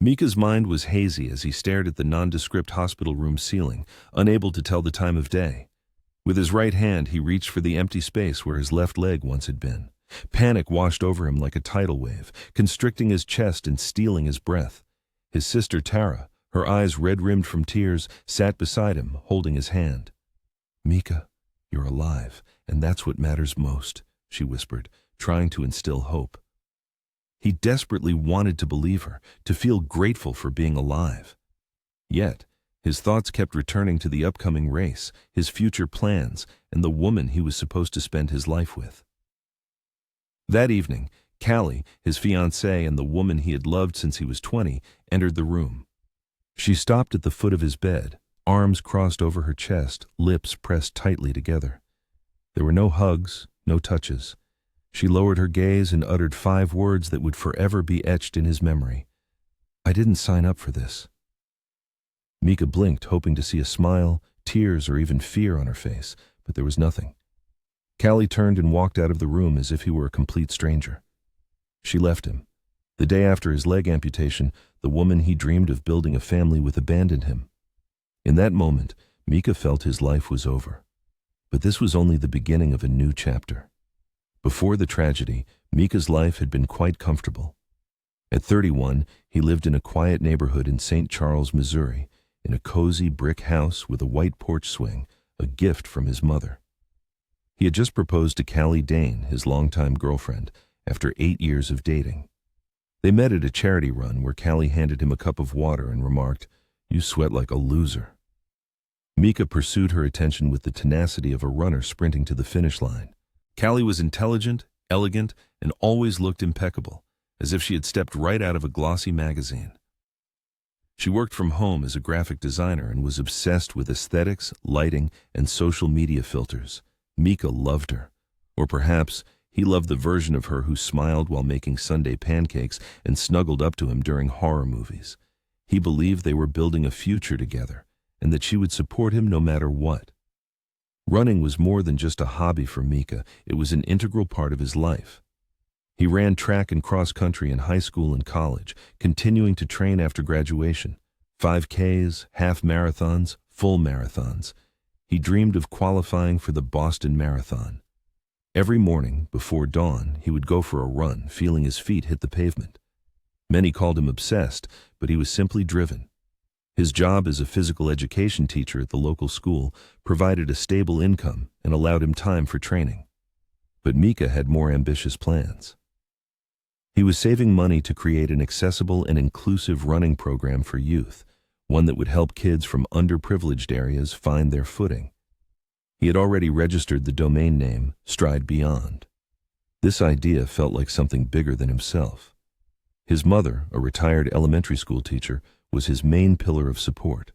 Mika's mind was hazy as he stared at the nondescript hospital room ceiling, unable to tell the time of day. With his right hand, he reached for the empty space where his left leg once had been. Panic washed over him like a tidal wave, constricting his chest and stealing his breath. His sister Tara, her eyes red-rimmed from tears, sat beside him, holding his hand. "Mika, you're alive, and that's what matters most," she whispered, trying to instill hope. He desperately wanted to believe her, to feel grateful for being alive. Yet, his thoughts kept returning to the upcoming race, his future plans, and the woman he was supposed to spend his life with. That evening, Callie, his fiancée and the woman he had loved since he was 20, entered the room. She stopped at the foot of his bed, arms crossed over her chest, lips pressed tightly together. There were no hugs, no touches. She lowered her gaze and uttered 5 words that would forever be etched in his memory. "I didn't sign up for this." Mika blinked, hoping to see a smile, tears, or even fear on her face, but there was nothing. Callie turned and walked out of the room as if he were a complete stranger. She left him. The day after his leg amputation, the woman he dreamed of building a family with abandoned him. In that moment, Mika felt his life was over. But this was only the beginning of a new chapter. Before the tragedy, Mika's life had been quite comfortable. At 31, he lived in a quiet neighborhood in St. Charles, Missouri, in a cozy brick house with a white porch swing, a gift from his mother. He had just proposed to Callie Dane, his longtime girlfriend, after 8 years of dating. They met at a charity run where Callie handed him a cup of water and remarked, "You sweat like a loser." Mika pursued her attention with the tenacity of a runner sprinting to the finish line. Callie was intelligent, elegant, and always looked impeccable, as if she had stepped right out of a glossy magazine. She worked from home as a graphic designer and was obsessed with aesthetics, lighting, and social media filters. Mika loved her. Or perhaps he loved the version of her who smiled while making Sunday pancakes and snuggled up to him during horror movies. He believed they were building a future together, and that she would support him no matter what. Running was more than just a hobby for Mika, it was an integral part of his life. He ran track and cross-country in high school and college, continuing to train after graduation. 5Ks, half marathons, full marathons. He dreamed of qualifying for the Boston Marathon. Every morning, before dawn, he would go for a run, feeling his feet hit the pavement. Many called him obsessed, but he was simply driven. His job as a physical education teacher at the local school provided a stable income and allowed him time for training. But Mika had more ambitious plans. He was saving money to create an accessible and inclusive running program for youth, one that would help kids from underprivileged areas find their footing. He had already registered the domain name, Stride Beyond. This idea felt like something bigger than himself. His mother, a retired elementary school teacher, was his main pillar of support.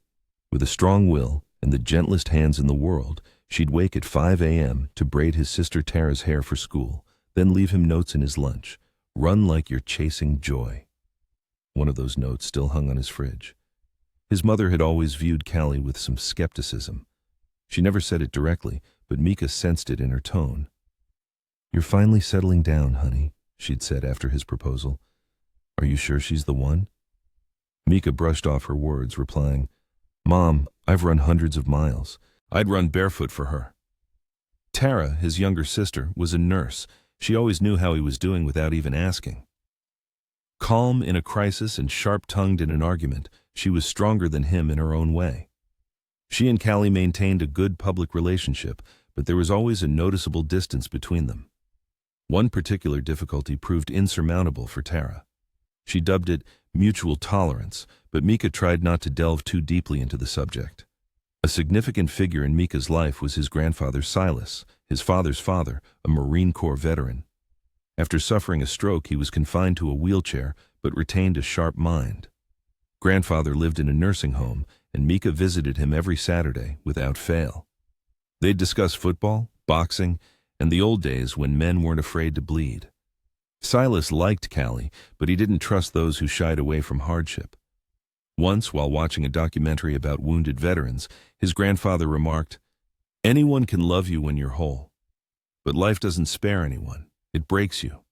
With a strong will and the gentlest hands in the world, she'd wake at 5 a.m. to braid his sister Tara's hair for school, then leave him notes in his lunch. "Run like you're chasing joy." One of those notes still hung on his fridge. His mother had always viewed Callie with some skepticism. She never said it directly, but Mika sensed it in her tone. "You're finally settling down, honey," she'd said after his proposal. "Are you sure she's the one?" Mika brushed off her words, replying, "Mom, I've run hundreds of miles. I'd run barefoot for her." Tara, his younger sister, was a nurse. She always knew how he was doing without even asking. Calm in a crisis and sharp-tongued in an argument, she was stronger than him in her own way. She and Callie maintained a good public relationship, but there was always a noticeable distance between them. One particular difficulty proved insurmountable for Tara. She dubbed it mutual tolerance, but Mika tried not to delve too deeply into the subject. A significant figure in Mika's life was his grandfather Silas, his father's father, a Marine Corps veteran. After suffering a stroke, he was confined to a wheelchair, but retained a sharp mind. Grandfather lived in a nursing home, and Mika visited him every Saturday, without fail. They'd discuss football, boxing, and the old days when men weren't afraid to bleed. Silas liked Callie, but he didn't trust those who shied away from hardship. Once, while watching a documentary about wounded veterans, his grandfather remarked, "Anyone can love you when you're whole, but life doesn't spare anyone, it breaks you.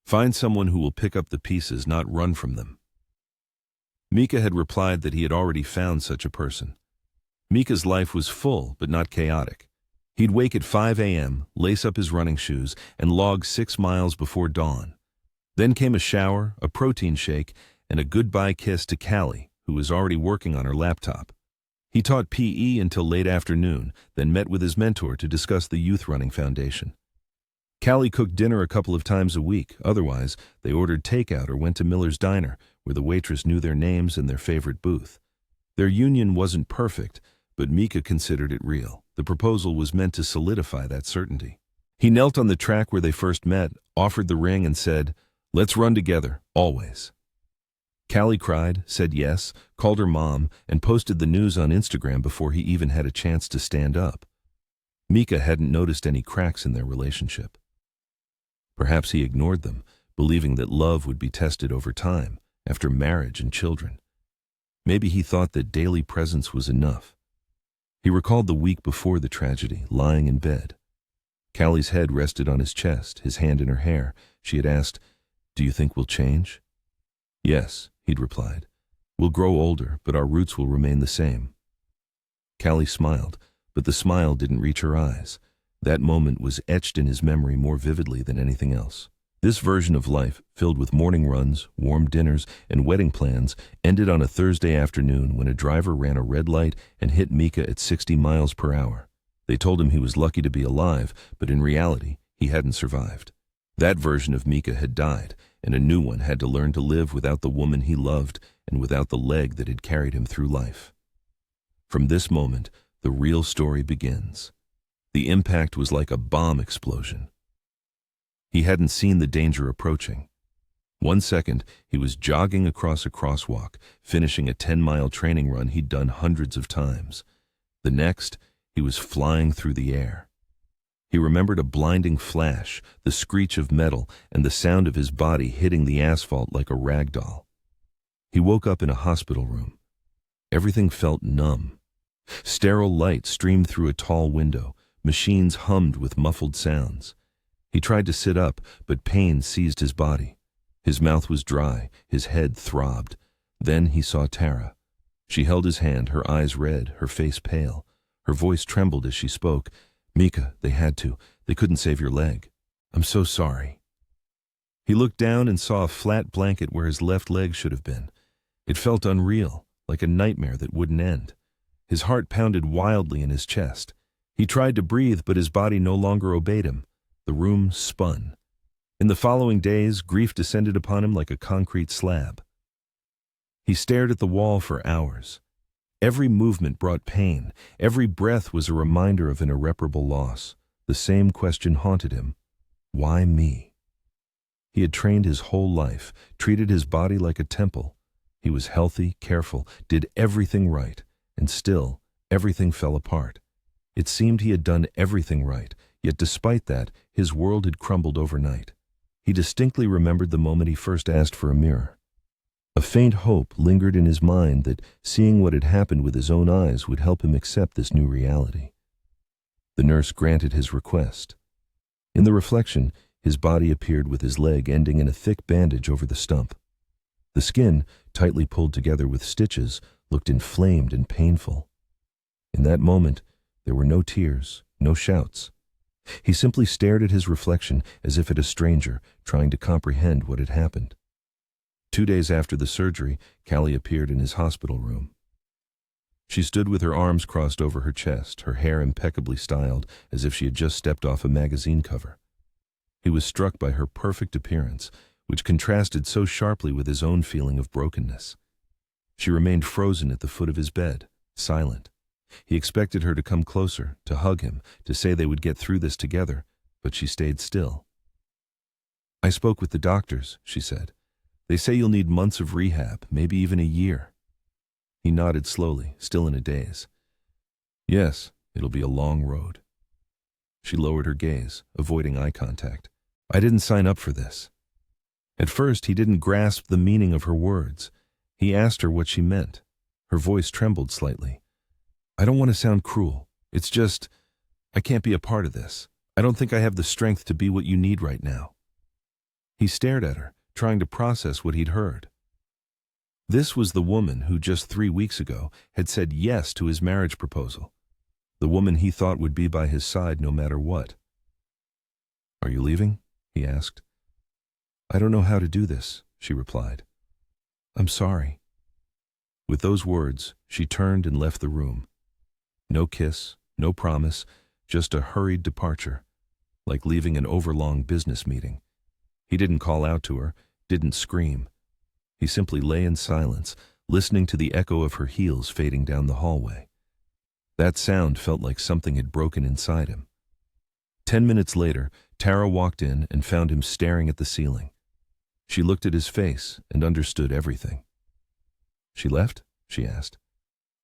Find someone who will pick up the pieces, not run from them." Mika had replied that he had already found such a person. Mika's life was full, but not chaotic. He'd wake at 5 a.m., lace up his running shoes, and log 6 miles before dawn. Then came a shower, a protein shake, and a goodbye kiss to Callie, who was already working on her laptop. He taught PE until late afternoon, then met with his mentor to discuss the Youth Running Foundation. Callie cooked dinner a couple of times a week. Otherwise, they ordered takeout or went to Miller's Diner, where the waitress knew their names and their favorite booth. Their union wasn't perfect, but Mika considered it real. The proposal was meant to solidify that certainty. He knelt on the track where they first met, offered the ring, and said, "Let's run together, always." Callie cried, said yes, called her mom, and posted the news on Instagram before he even had a chance to stand up. Mika hadn't noticed any cracks in their relationship. Perhaps he ignored them, believing that love would be tested over time, after marriage and children. Maybe he thought that daily presence was enough. He recalled the week before the tragedy, lying in bed. Callie's head rested on his chest, his hand in her hair. She had asked, "Do you think we'll change?" "Yes," he'd replied. "We'll grow older, but our roots will remain the same." Callie smiled, but the smile didn't reach her eyes. That moment was etched in his memory more vividly than anything else. This version of life, filled with morning runs, warm dinners, and wedding plans, ended on a Thursday afternoon when a driver ran a red light and hit Mika at 60 miles per hour. They told him he was lucky to be alive, but in reality, he hadn't survived. That version of Mika had died, and a new one had to learn to live without the woman he loved and without the leg that had carried him through life. From this moment, the real story begins. The impact was like a bomb explosion. He hadn't seen the danger approaching. 1 second, he was jogging across a crosswalk, finishing a 10-mile training run he'd done hundreds of times. The next, he was flying through the air. He remembered a blinding flash, the screech of metal, and the sound of his body hitting the asphalt like a rag doll. He woke up in a hospital room. Everything felt numb. Sterile light streamed through a tall window. Machines hummed with muffled sounds. He tried to sit up, but pain seized his body. His mouth was dry, his head throbbed. Then he saw Tara. She held his hand, her eyes red, her face pale. Her voice trembled as she spoke. "Mika, they had to. They couldn't save your leg. I'm so sorry." He looked down and saw a flat blanket where his left leg should have been. It felt unreal, like a nightmare that wouldn't end. His heart pounded wildly in his chest. He tried to breathe, but his body no longer obeyed him. The room spun. In the following days, grief descended upon him like a concrete slab. He stared at the wall for hours. Every movement brought pain. Every breath was a reminder of an irreparable loss. The same question haunted him. Why me? He had trained his whole life, treated his body like a temple. He was healthy, careful, did everything right, and still, everything fell apart. It seemed he had done everything right, yet despite that, his world had crumbled overnight. He distinctly remembered the moment he first asked for a mirror. A faint hope lingered in his mind that seeing what had happened with his own eyes would help him accept this new reality. The nurse granted his request. In the reflection, his body appeared with his leg ending in a thick bandage over the stump. The skin, tightly pulled together with stitches, looked inflamed and painful. In that moment, there were no tears, no shouts. He simply stared at his reflection as if at a stranger, trying to comprehend what had happened. 2 days after the surgery, Callie appeared in his hospital room. She stood with her arms crossed over her chest, her hair impeccably styled, as if she had just stepped off a magazine cover. He was struck by her perfect appearance, which contrasted so sharply with his own feeling of brokenness. She remained frozen at the foot of his bed, silent. He expected her to come closer, to hug him, to say they would get through this together, but she stayed still. "I spoke with the doctors," she said. "They say you'll need months of rehab, maybe even a year." He nodded slowly, still in a daze. "Yes, it'll be a long road." She lowered her gaze, avoiding eye contact. "I didn't sign up for this." At first, he didn't grasp the meaning of her words. He asked her what she meant. Her voice trembled slightly. "I don't want to sound cruel. It's just, I can't be a part of this. I don't think I have the strength to be what you need right now." He stared at her, trying to process what he'd heard. This was the woman who just 3 weeks ago had said yes to his marriage proposal. The woman he thought would be by his side no matter what. "Are you leaving?" he asked. "I don't know how to do this," she replied. "I'm sorry." With those words, she turned and left the room. No kiss, no promise, just a hurried departure, like leaving an overlong business meeting. He didn't call out to her, didn't scream. He simply lay in silence, listening to the echo of her heels fading down the hallway. That sound felt like something had broken inside him. 10 minutes later, Tara walked in and found him staring at the ceiling. She looked at his face and understood everything. "She left?" she asked.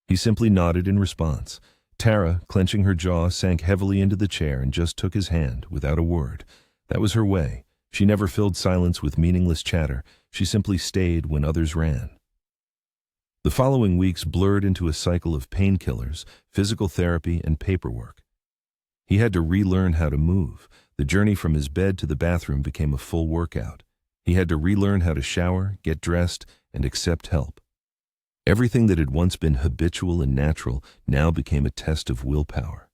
He simply nodded in response. Tara, clenching her jaw, sank heavily into the chair and just took his hand, without a word. That was her way. She never filled silence with meaningless chatter. She simply stayed when others ran. The following weeks blurred into a cycle of painkillers, physical therapy, and paperwork. He had to relearn how to move. The journey from his bed to the bathroom became a full workout. He had to relearn how to shower, get dressed, and accept help. Everything that had once been habitual and natural now became a test of willpower.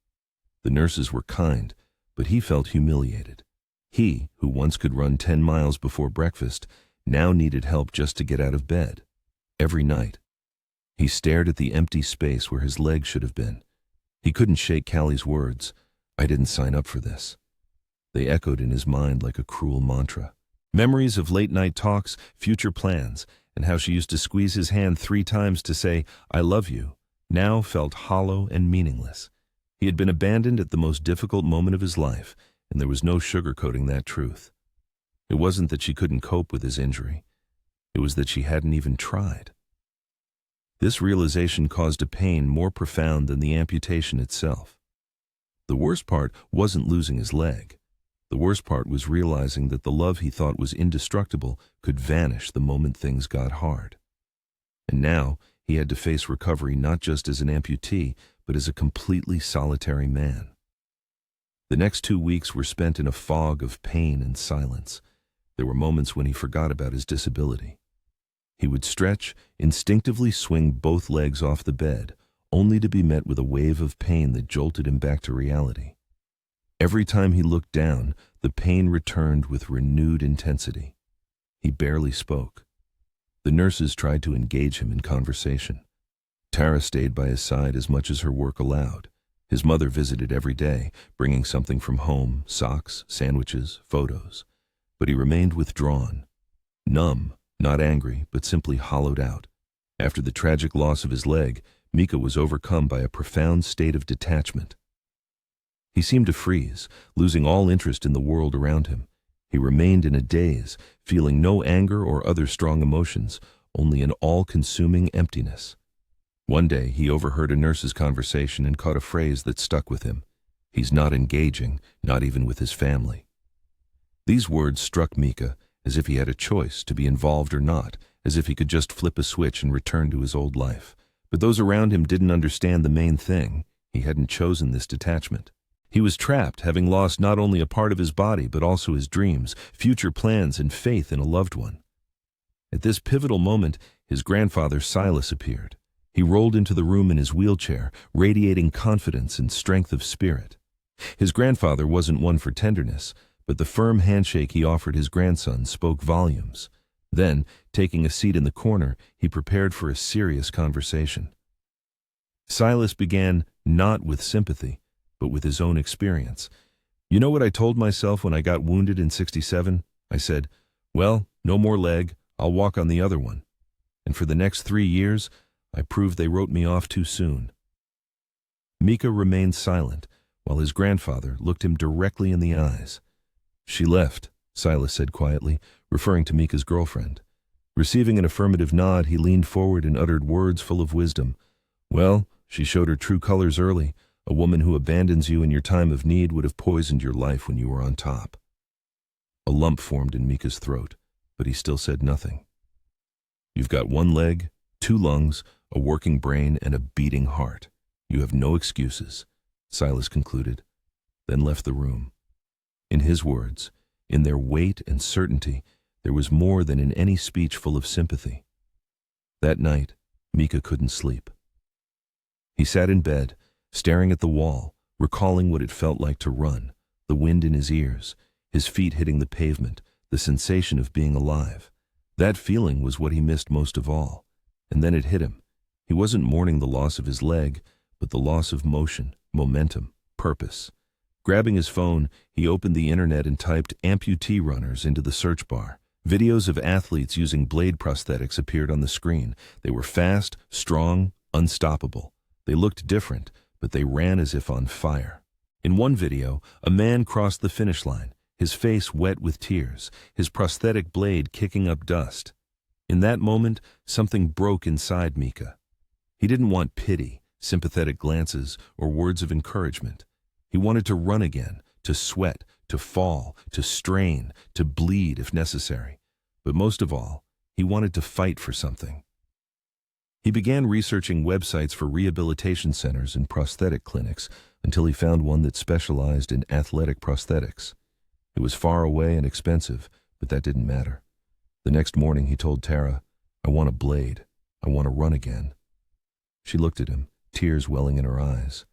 The nurses were kind, but he felt humiliated. He, who once could run 10 miles before breakfast, now needed help just to get out of bed. Every night. He stared at the empty space where his leg should have been. He couldn't shake Callie's words, "I didn't sign up for this." They echoed in his mind like a cruel mantra. Memories of late-night talks, future plans, and how she used to squeeze his hand 3 times to say, "I love you," now felt hollow and meaningless. He had been abandoned at the most difficult moment of his life, and there was no sugarcoating that truth. It wasn't that she couldn't cope with his injury. It was that she hadn't even tried. This realization caused a pain more profound than the amputation itself. The worst part wasn't losing his leg. The worst part was realizing that the love he thought was indestructible could vanish the moment things got hard. And now he had to face recovery not just as an amputee, but as a completely solitary man. The next 2 weeks were spent in a fog of pain and silence. There were moments when he forgot about his disability. He would stretch, instinctively swing both legs off the bed, only to be met with a wave of pain that jolted him back to reality. Every time he looked down, the pain returned with renewed intensity. He barely spoke. The nurses tried to engage him in conversation. Tara stayed by his side as much as her work allowed. His mother visited every day, bringing something from home, socks, sandwiches, photos. But he remained withdrawn, numb, not angry, but simply hollowed out. After the tragic loss of his leg, Mika was overcome by a profound state of detachment. He seemed to freeze, losing all interest in the world around him. He remained in a daze, feeling no anger or other strong emotions, only an all-consuming emptiness. One day, he overheard a nurse's conversation and caught a phrase that stuck with him. "He's not engaging, not even with his family." These words struck Mika, as if he had a choice to be involved or not, as if he could just flip a switch and return to his old life. But those around him didn't understand the main thing. He hadn't chosen this detachment. He was trapped, having lost not only a part of his body, but also his dreams, future plans, and faith in a loved one. At this pivotal moment, his grandfather Silas appeared. He rolled into the room in his wheelchair, radiating confidence and strength of spirit. His grandfather wasn't one for tenderness, but the firm handshake he offered his grandson spoke volumes. Then, taking a seat in the corner, he prepared for a serious conversation. Silas began not with sympathy, but with his own experience. "You know what I told myself when I got wounded in '67? I said, well, no more leg, I'll walk on the other one. And for the next 3 years, I proved they wrote me off too soon." Mika remained silent, while his grandfather looked him directly in the eyes. "She left," Silas said quietly, referring to Mika's girlfriend. Receiving an affirmative nod, he leaned forward and uttered words full of wisdom. "Well, she showed her true colors early. A woman who abandons you in your time of need would have poisoned your life when you were on top." A lump formed in Mika's throat, but he still said nothing. "You've got 1 leg, 2 lungs, a working brain, and a beating heart. You have no excuses," Silas concluded, then left the room. In his words, in their weight and certainty, there was more than in any speech full of sympathy. That night, Mika couldn't sleep. He sat in bed, staring at the wall, recalling what it felt like to run, the wind in his ears, his feet hitting the pavement, the sensation of being alive. That feeling was what he missed most of all. And then it hit him. He wasn't mourning the loss of his leg, but the loss of motion, momentum, purpose. Grabbing his phone, he opened the internet and typed amputee runners into the search bar. Videos of athletes using blade prosthetics appeared on the screen. They were fast, strong, unstoppable. They looked different, but they ran as if on fire. In one video, a man crossed the finish line, his face wet with tears, his prosthetic blade kicking up dust. In that moment, something broke inside Mika. He didn't want pity, sympathetic glances, or words of encouragement. He wanted to run again, to sweat, to fall, to strain, to bleed if necessary. But most of all, he wanted to fight for something. He began researching websites for rehabilitation centers and prosthetic clinics until he found one that specialized in athletic prosthetics. It was far away and expensive, but that didn't matter. The next morning he told Tara, "I want a blade. I want to run again." She looked at him, tears welling in her eyes.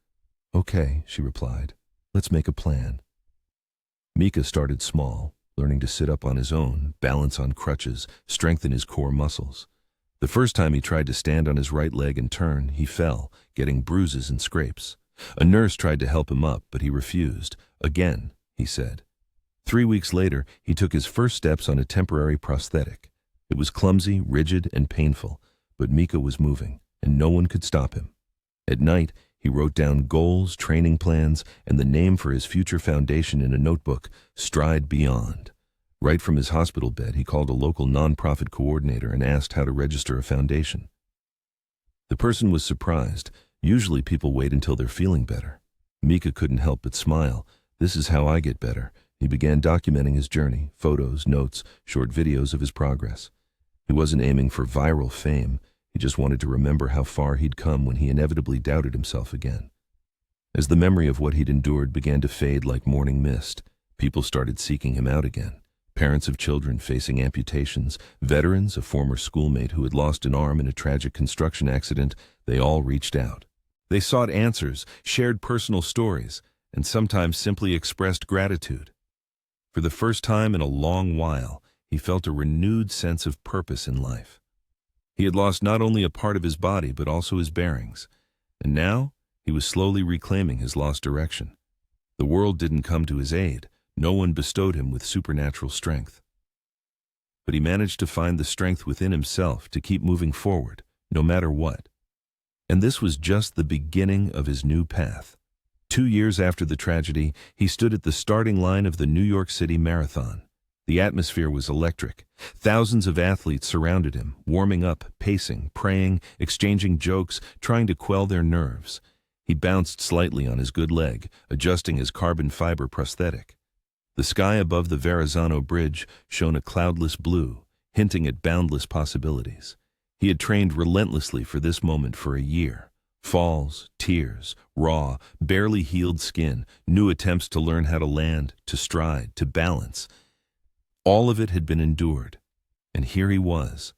"Okay," she replied. "Let's make a plan." Mika started small, learning to sit up on his own, balance on crutches, strengthen his core muscles. The first time he tried to stand on his right leg and turn, he fell, getting bruises and scrapes. A nurse tried to help him up, but he refused. "Again," he said. 3 weeks later, he took his first steps on a temporary prosthetic. It was clumsy, rigid, and painful, but Mika was moving, and no one could stop him. At night, he wrote down goals, training plans, and the name for his future foundation in a notebook, Stride Beyond. Right from his hospital bed, he called a local nonprofit coordinator and asked how to register a foundation. The person was surprised. Usually people wait until they're feeling better. Mika couldn't help but smile. "This is how I get better." He began documenting his journey, photos, notes, short videos of his progress. He wasn't aiming for viral fame. He just wanted to remember how far he'd come when he inevitably doubted himself again. As the memory of what he'd endured began to fade like morning mist, people started seeking him out again. Parents of children facing amputations, veterans, a former schoolmate who had lost an arm in a tragic construction accident, they all reached out. They sought answers, shared personal stories, and sometimes simply expressed gratitude. For the first time in a long while, he felt a renewed sense of purpose in life. He had lost not only a part of his body, but also his bearings. And now, he was slowly reclaiming his lost direction. The world didn't come to his aid. No one bestowed him with supernatural strength. But he managed to find the strength within himself to keep moving forward, no matter what. And this was just the beginning of his new path. 2 years after the tragedy, he stood at the starting line of the New York City Marathon. The atmosphere was electric. Thousands of athletes surrounded him, warming up, pacing, praying, exchanging jokes, trying to quell their nerves. He bounced slightly on his good leg, adjusting his carbon fiber prosthetic. The sky above the Verrazzano Bridge shone a cloudless blue, hinting at boundless possibilities. He had trained relentlessly for this moment for a year. Falls, tears, raw, barely healed skin, new attempts to learn how to land, to stride, to balance. All of it had been endured. And here he was.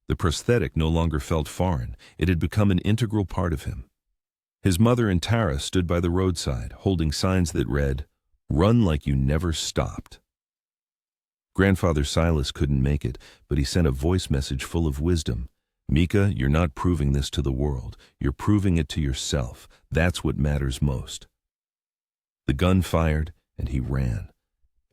The prosthetic no longer felt foreign. It had become an integral part of him. His mother and Tara stood by the roadside, holding signs that read, "Run like you never stopped." Grandfather Silas couldn't make it, but he sent a voice message full of wisdom. "Mika, you're not proving this to the world. You're proving it to yourself. That's what matters most." The gun fired, and he ran.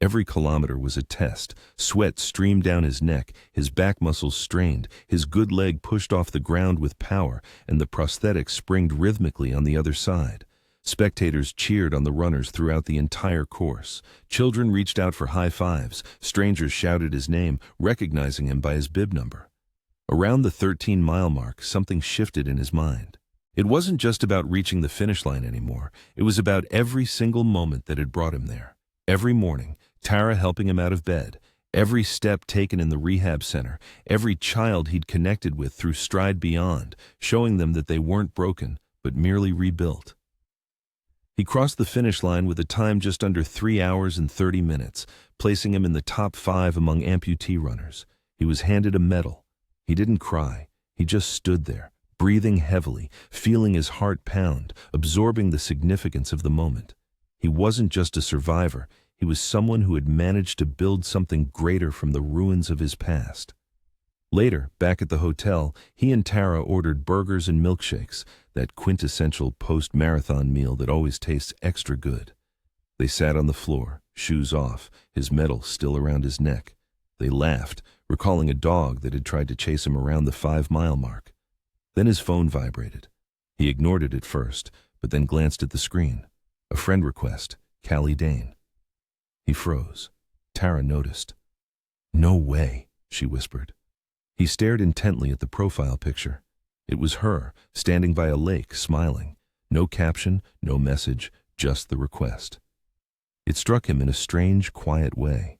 Every kilometer was a test. Sweat streamed down his neck, his back muscles strained, his good leg pushed off the ground with power, and the prosthetic springed rhythmically on the other side. Spectators cheered on the runners throughout the entire course. Children reached out for high fives. Strangers shouted his name, recognizing him by his bib number. Around the 13-mile mark, something shifted in his mind. It wasn't just about reaching the finish line anymore. It was about every single moment that had brought him there. Every morning, Tara helping him out of bed, every step taken in the rehab center, every child he'd connected with through Stride Beyond, showing them that they weren't broken, but merely rebuilt. He crossed the finish line with a time just under 3 hours and 30 minutes, placing him in the top 5 among amputee runners. He was handed a medal. He didn't cry. He just stood there, breathing heavily, feeling his heart pound, absorbing the significance of the moment. He wasn't just a survivor, he was someone who had managed to build something greater from the ruins of his past. Later, back at the hotel, he and Tara ordered burgers and milkshakes, that quintessential post-marathon meal that always tastes extra good. They sat on the floor, shoes off, his medal still around his neck. They laughed, recalling a dog that had tried to chase him around the 5-mile mark. Then his phone vibrated. He ignored it at first, but then glanced at the screen. A friend request, Callie Dane. He froze. Tara noticed. "No way," she whispered. He stared intently at the profile picture. It was her, standing by a lake, smiling. No caption, no message, just the request. It struck him in a strange, quiet way.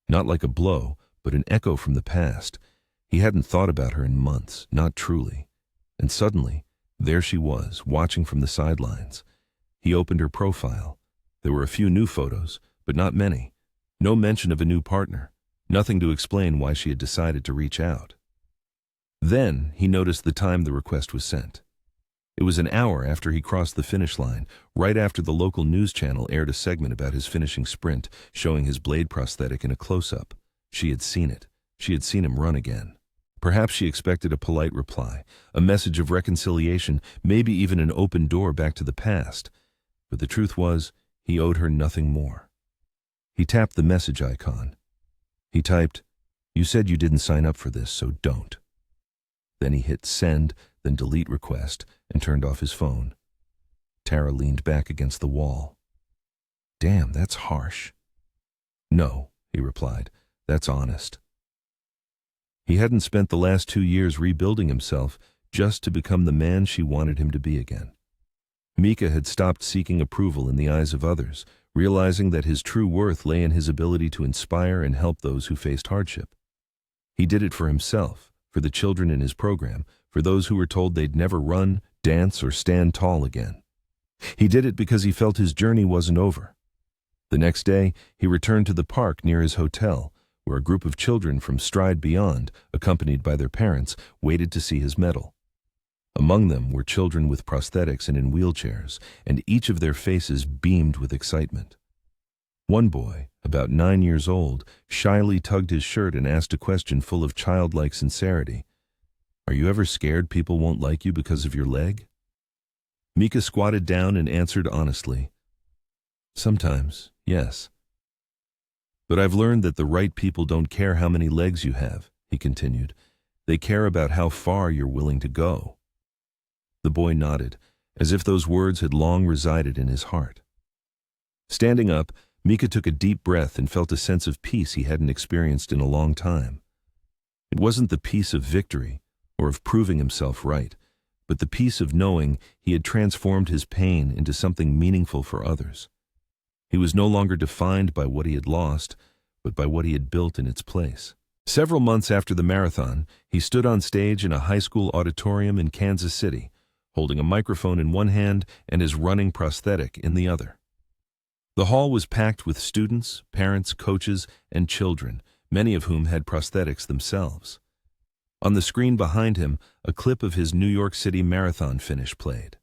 Not like a blow, but an echo from the past. He hadn't thought about her in months, not truly. And suddenly, there she was, watching from the sidelines. He opened her profile. There were a few new photos, but not many. No mention of a new partner. Nothing to explain why she had decided to reach out. Then he noticed the time the request was sent. It was an hour after he crossed the finish line, right after the local news channel aired a segment about his finishing sprint, showing his blade prosthetic in a close-up. She had seen it. She had seen him run again. Perhaps she expected a polite reply, a message of reconciliation, maybe even an open door back to the past. But the truth was, he owed her nothing more. He tapped the message icon. He typed, "You said you didn't sign up for this, so don't." Then he hit send, then delete request, and turned off his phone. Tara leaned back against the wall. "Damn, that's harsh." "No," he replied, "that's honest." He hadn't spent the last 2 years rebuilding himself just to become the man she wanted him to be again. Mika had stopped seeking approval in the eyes of others, realizing that his true worth lay in his ability to inspire and help those who faced hardship. He did it for himself, for the children in his program, for those who were told they'd never run, dance, or stand tall again. He did it because he felt his journey wasn't over. The next day, he returned to the park near his hotel, where a group of children from Stride Beyond, accompanied by their parents, waited to see his medal. Among them were children with prosthetics and in wheelchairs, and each of their faces beamed with excitement. One boy, about 9 years old, shyly tugged his shirt and asked a question full of childlike sincerity. "Are you ever scared people won't like you because of your leg?" Mika squatted down and answered honestly, "Sometimes, yes. But I've learned that the right people don't care how many legs you have," he continued. "They care about how far you're willing to go." The boy nodded, as if those words had long resided in his heart. Standing up, Mika took a deep breath and felt a sense of peace he hadn't experienced in a long time. It wasn't the peace of victory, or of proving himself right, but the peace of knowing he had transformed his pain into something meaningful for others. He was no longer defined by what he had lost, but by what he had built in its place. Several months after the marathon, he stood on stage in a high school auditorium in Kansas City, holding a microphone in one hand and his running prosthetic in the other. The hall was packed with students, parents, coaches, and children, many of whom had prosthetics themselves. On the screen behind him, a clip of his New York City marathon finish played.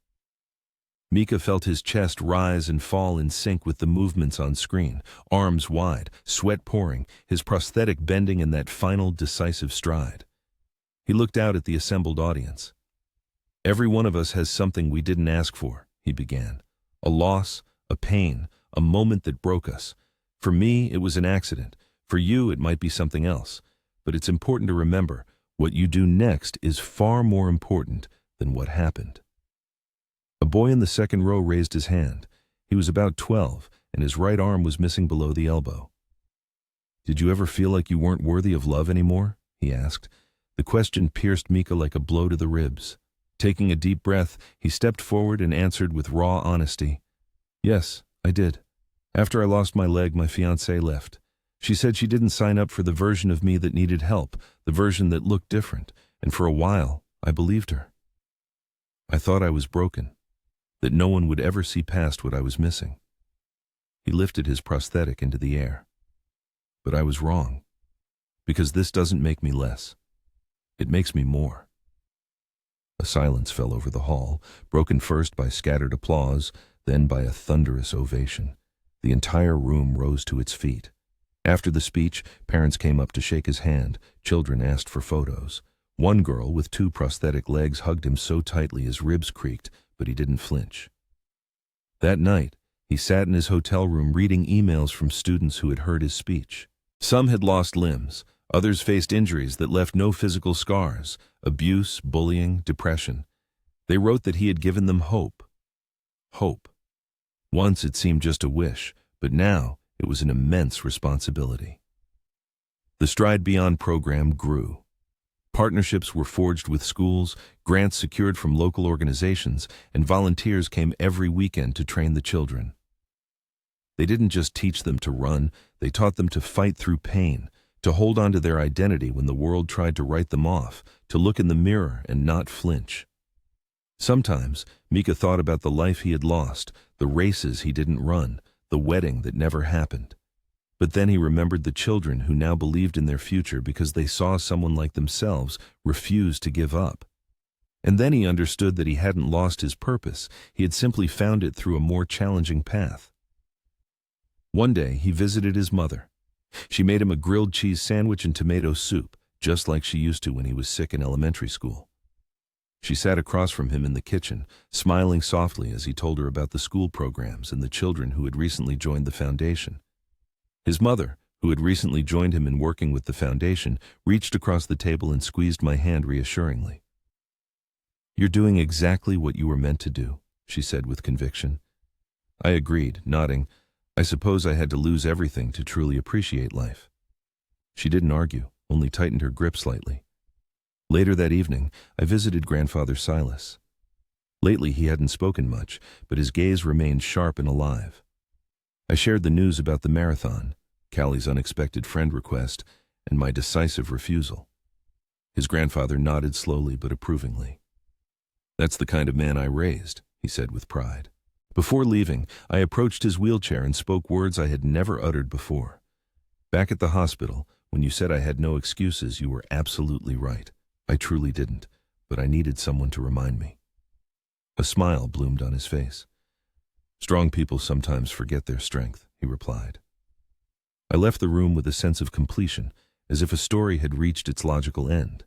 Mika felt his chest rise and fall in sync with the movements on screen, arms wide, sweat pouring, his prosthetic bending in that final decisive stride. He looked out at the assembled audience. "Every one of us has something we didn't ask for," he began. "A loss, a pain, a moment that broke us. For me, it was an accident. For you, it might be something else. But it's important to remember, what you do next is far more important than what happened." A boy in the second row raised his hand. He was about 12, and his right arm was missing below the elbow. "Did you ever feel like you weren't worthy of love anymore?" he asked. The question pierced Mika like a blow to the ribs. Taking a deep breath, he stepped forward and answered with raw honesty. "Yes, I did. After I lost my leg, my fiancée left. She said she didn't sign up for the version of me that needed help, the version that looked different, and for a while, I believed her. I thought I was broken, that no one would ever see past what I was missing." He lifted his prosthetic into the air. "But I was wrong, because this doesn't make me less. It makes me more." A silence fell over the hall, broken first by scattered applause, then by a thunderous ovation. The entire room rose to its feet. After the speech, parents came up to shake his hand. Children asked for photos. One girl with 2 prosthetic legs hugged him so tightly his ribs creaked, but he didn't flinch. That night, he sat in his hotel room reading emails from students who had heard his speech. Some had lost limbs. Others faced injuries that left no physical scars, abuse, bullying, depression. They wrote that he had given them hope. Hope. Once it seemed just a wish, but now it was an immense responsibility. The Stride Beyond program grew. Partnerships were forged with schools, grants secured from local organizations, and volunteers came every weekend to train the children. They didn't just teach them to run, they taught them to fight through pain, to hold on to their identity when the world tried to write them off, to look in the mirror and not flinch. Sometimes, Mika thought about the life he had lost, the races he didn't run, the wedding that never happened. But then he remembered the children who now believed in their future because they saw someone like themselves refuse to give up. And then he understood that he hadn't lost his purpose, he had simply found it through a more challenging path. One day, he visited his mother. She made him a grilled cheese sandwich and tomato soup, just like she used to when he was sick in elementary school. She sat across from him in the kitchen, smiling softly as he told her about the school programs and the children who had recently joined the foundation. His mother, who had recently joined him in working with the foundation, reached across the table and squeezed my hand reassuringly. "You're doing exactly what you were meant to do," she said with conviction. I agreed, nodding. I suppose I had to lose everything to truly appreciate life. She didn't argue, only tightened her grip slightly. Later that evening, I visited Grandfather Silas. Lately he hadn't spoken much, but his gaze remained sharp and alive. I shared the news about the marathon, Callie's unexpected friend request, and my decisive refusal. His grandfather nodded slowly but approvingly. "That's the kind of man I raised," he said with pride. Before leaving, I approached his wheelchair and spoke words I had never uttered before. "Back at the hospital, when you said I had no excuses, you were absolutely right. I truly didn't, but I needed someone to remind me." A smile bloomed on his face. "Strong people sometimes forget their strength," he replied. I left the room with a sense of completion, as if a story had reached its logical end.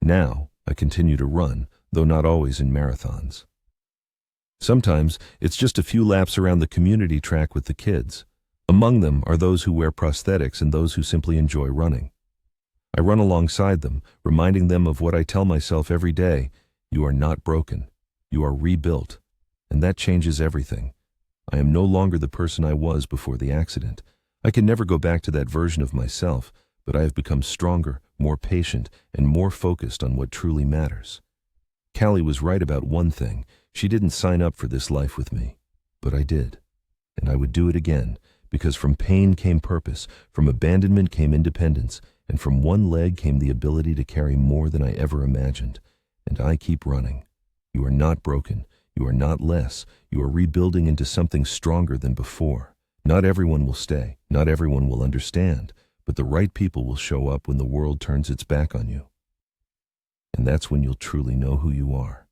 Now, I continue to run, though not always in marathons. Sometimes, it's just a few laps around the community track with the kids. Among them are those who wear prosthetics and those who simply enjoy running. I run alongside them, reminding them of what I tell myself every day: you are not broken, you are rebuilt, and that changes everything. I am no longer the person I was before the accident. I can never go back to that version of myself, but I have become stronger, more patient, and more focused on what truly matters. Callie was right about one thing. She didn't sign up for this life with me, but I did. And I would do it again, because from pain came purpose, from abandonment came independence, and from one leg came the ability to carry more than I ever imagined. And I keep running. You are not broken. You are not less. You are rebuilding into something stronger than before. Not everyone will stay. Not everyone will understand. But the right people will show up when the world turns its back on you. And that's when you'll truly know who you are.